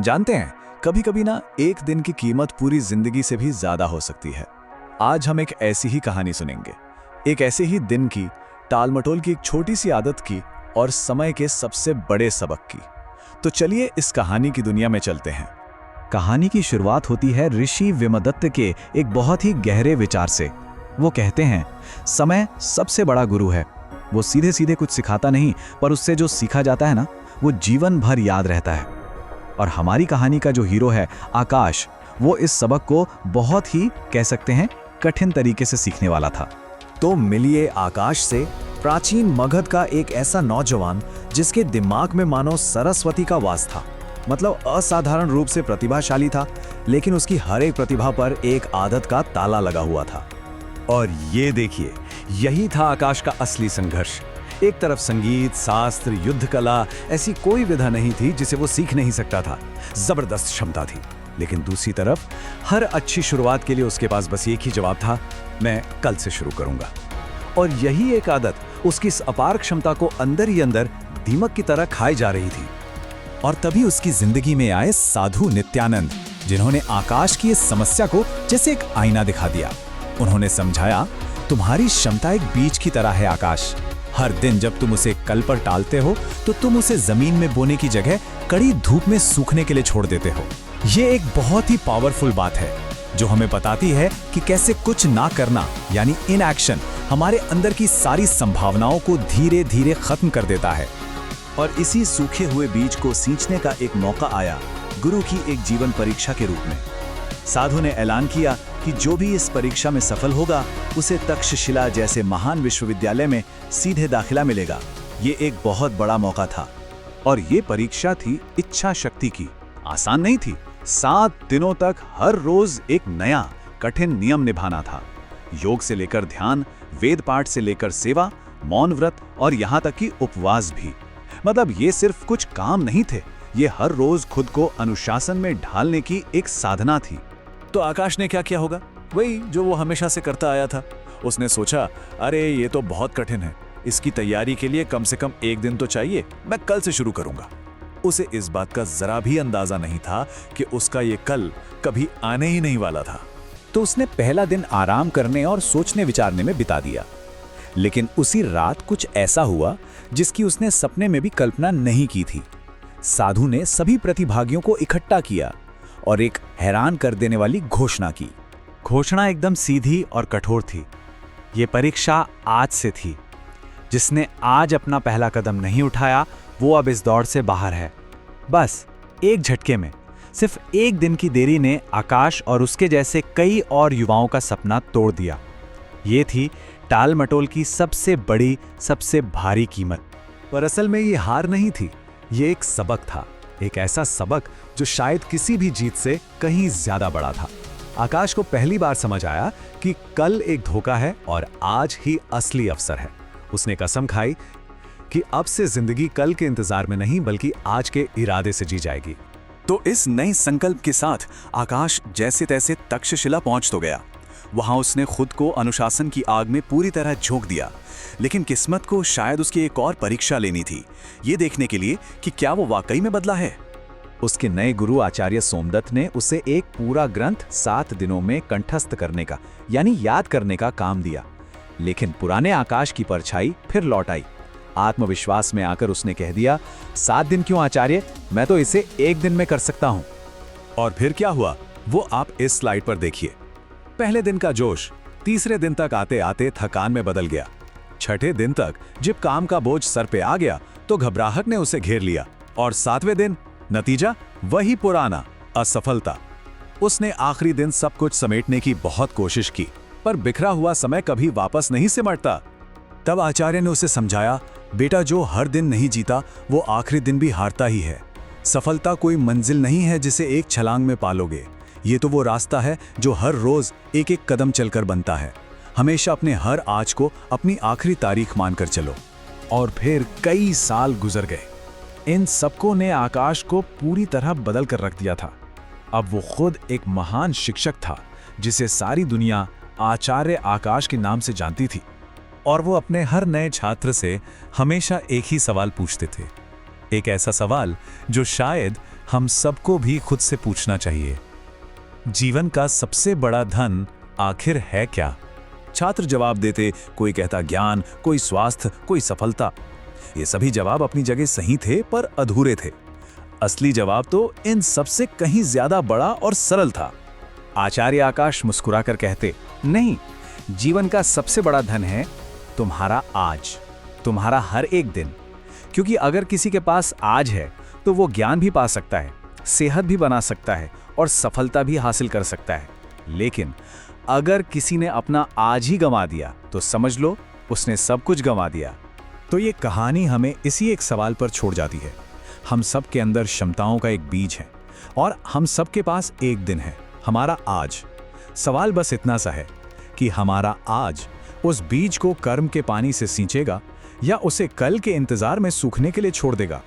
जानते हैं, कभी कभी ना एक दिन की कीमत पूरी जिंदगी से भी ज्यादा हो सकती है। आज हम एक ऐसी ही कहानी सुनेंगे, एक ऐसे ही दिन की, टालमटोल की एक छोटी सी आदत की और समय के सबसे बड़े सबक की। तो चलिए इस कहानी की दुनिया में चलते हैं। कहानी की शुरुआत होती है ऋषि विमदत्त के एक बहुत ही गहरे विचार से। वो कहते हैं, समय सबसे बड़ा गुरु है। वो सीधे सीधे कुछ सिखाता नहीं, पर उससे जो सीखा जाता है ना, वो जीवन भर याद रहता है। और हमारी कहानी का जो हीरो है आकाश, वो इस सबक को बहुत ही, कह सकते हैं, कठिन तरीके से सीखने वाला था। तो मिलिए आकाश से, प्राचीन मगध का एक ऐसा नौजवान जिसके दिमाग में मानो सरस्वती का वास था। मतलब असाधारण रूप से प्रतिभाशाली था, लेकिन उसकी हर एक प्रतिभा पर एक आदत का ताला लगा हुआ था। और ये देखिए, यही था आकाश का असली संघर्ष। एक तरफ संगीत, शास्त्र, युद्ध कला, ऐसी कोई विधा नहीं थी जिसे वो सीख नहीं सकता था। जबरदस्त क्षमता थी। लेकिन दूसरी तरफ हर अच्छी शुरुआत के लिए उसके पास बस एक ही जवाब था, मैं कल से शुरू करूंगा। और यही एक आदत उसकी इस अपार क्षमता को अंदर ही अंदर दीमक की तरह खाई जा रही थी। और तभी उसकी जिंदगी में आए साधु नित्यानंद, जिन्होंने आकाश की इस समस्या को जैसे एक आईना दिखा दिया। उन्होंने समझाया, तुम्हारी क्षमता एक बीज की तरह है आकाश। हर दिन जब तुम उसे कल पर टालते हो तो तुम उसे जमीन में बोने की जगह कड़ी धूप में सूखने के लिए छोड़ देते हो। ये एक बहुत ही पावरफुल बात है जो हमें बताती है कि कैसे कुछ ना करना यानी इनएक्शन हमारे अंदर की सारी संभावनाओं को धीरे धीरे खत्म कर देता है। और इसी सूखे हुए बीज को सींचने का एक मौका आया गुरु की एक जीवन परीक्षा के रूप में। साधु ने ऐलान किया कि जो भी इस परीक्षा में सफल होगा उसे तक्षशिला जैसे महान विश्वविद्यालय में सीधे दाखिला मिलेगा। ये एक बहुत बड़ा मौका था। और ये परीक्षा थी इच्छा शक्ति की। आसान नहीं थी। 7 दिनों तक हर रोज एक नया कठिन नियम निभाना था। योग से लेकर ध्यान, वेद पाठ से लेकर सेवा, मौन व्रत और यहाँ तक कि उपवास भी। मतलब ये सिर्फ कुछ काम नहीं थे, ये हर रोज खुद को अनुशासन में ढालने की एक साधना थी। तो आकाश ने क्या किया होगा? वही जो वो हमेशा से करता आया था। उसने सोचा, अरे ये तो बहुत कठिन है, इसकी तैयारी के लिए कम से कम एक दिन तो चाहिए, मैं कल से शुरू करूंगा। उसे इस बात का जरा भी अंदाजा नहीं था कि उसका ये कल कभी आने ही नहीं वाला था। तो उसने पहला दिन आराम करने और सोचने विचारने में बिता दिया। लेकिन उसी रात कुछ ऐसा हुआ जिसकी उसने सपने में भी कल्पना नहीं की थी। साधु ने सभी प्रतिभागियों को इकट्ठा किया और एक हैरान कर देने वाली घोषणा की। घोषणा एकदम सीधी और कठोर थी। ये परीक्षा आज से थी। जिसने आज अपना पहला कदम नहीं उठाया वो अब इस दौड़ से बाहर है। बस एक झटके में, सिर्फ एक दिन की देरी ने आकाश और उसके जैसे कई और युवाओं का सपना तोड़ दिया। ये थी टाल मटोल की सबसे बड़ी, सबसे भारी कीमत। पर असल में ये हार नहीं थी, ये एक सबक था। एक ऐसा सबक जो शायद किसी भी जीत से कहीं ज्यादा बड़ा था। आकाश को पहली बार समझ आया कि कल एक धोखा है और आज ही असली अवसर है। उसने कसम खाई कि अब से जिंदगी कल के इंतजार में नहीं बल्कि आज के इरादे से जी जाएगी। तो इस नए संकल्प के साथ आकाश जैसे तैसे तक्षशिला पहुंच तो गया। वहां उसने खुद को अनुशासन की आग में पूरी तरह झोंक दिया। लेकिन किस्मत को शायद उसकी एक और परीक्षा लेनी थी, ये देखने के लिए कि क्या वो वाकई में बदला है। उसके नए गुरु आचार्य सोमदत्त ने उसे एक पूरा ग्रंथ 7 दिनों में कंठस्थ करने का यानी याद करने का काम दिया। लेकिन पुराने आकाश की परछाई फिर लौट आई। आत्मविश्वास में आकर उसने कह दिया, 7 दिन क्यों आचार्य, मैं तो इसे एक दिन में कर सकता हूं। और फिर क्या हुआ वो आप इस स्लाइड पर देखिए। पहले दिन का जोश तीसरे दिन तक आते आते थकान में बदल गया। छठे दिन तक जब काम का बोझ सर पे आ गया तो घबराहट ने उसे घेर लिया। और 7वें दिन नतीजा वही पुराना, असफलता। उसने आखिरी दिन सब कुछ समेटने की बहुत कोशिश की, पर बिखरा हुआ समय कभी वापस नहीं सिमटता। तब आचार्य ने उसे समझाया, बेटा जो हर दिन नहीं जीता वो आखिरी दिन भी हारता ही है। सफलता कोई मंजिल नहीं है जिसे एक छलांग में पालोगे। ये तो वो रास्ता है जो हर रोज एक एक कदम चलकर बनता है। हमेशा अपने हर आज को अपनी आखिरी तारीख मानकर चलो। और फिर कई साल गुजर गए। इन सबको ने आकाश को पूरी तरह बदल कर रख दिया था। अब वो खुद एक महान शिक्षक था जिसे सारी दुनिया आचार्य आकाश के नाम से जानती थी। और वो अपने हर नए छात्र से हमेशा एक ही सवाल पूछते थे। एक ऐसा सवाल जो शायद हम सबको भी खुद से पूछना चाहिए, जीवन का सबसे बड़ा धन आखिर है क्या? छात्र जवाब देते, कोई कहता ज्ञान, कोई स्वास्थ्य, कोई सफलता। ये सभी जवाब अपनी जगह सही थे पर अधूरे थे। असली जवाब तो इन सबसे कहीं ज्यादा बड़ा और सरल था। आचार्य आकाश मुस्कुराकर कहते, नहीं, जीवन का सबसे बड़ा धन है तुम्हारा आज, तुम्हारा हर एक दिन। क्योंकि अगर किसी के पास आज है तो वो ज्ञान भी पा सकता है, सेहत भी बना सकता है और सफलता भी हासिल कर सकता है। लेकिन अगर किसी ने अपना आज ही गंवा दिया तो समझ लो उसने सब कुछ गंवा दिया। तो ये कहानी हमें इसी एक सवाल पर छोड़ जाती है। हम सब के अंदर क्षमताओं का एक बीज है और हम सब के पास एक दिन है, हमारा आज। सवाल बस इतना सा है कि हमारा आज उस बीज को कर्म के पानी से सींचेगा या उसे कल के इंतजार में सूखने के लिए छोड़ देगा।